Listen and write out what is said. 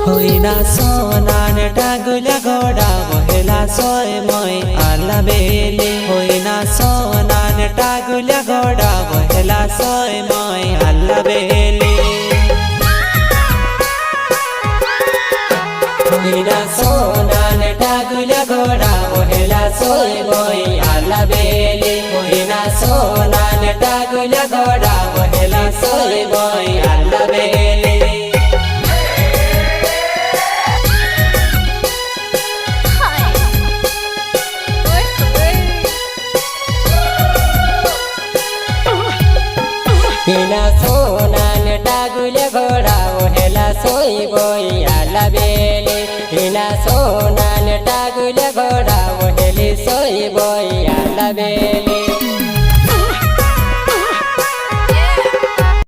होईना सोनान टागुल्या घोडा वहेला सोय मोय आला बेले होईना सोनान टागुल्या घोडा वहेला सोय मोय आला बेले होईना सोनान टागुल्या घोडा वहेला सोय मोय आला बेले होईना सोनान टागुल्या घोडा वहेला सोय मोय आला बेले हिना सोनान टागुल्या घोडा वहेला सोय बोय आला बेले हिना सोनान टागुल्या घोडा वहेली सोय बोय आला बेले।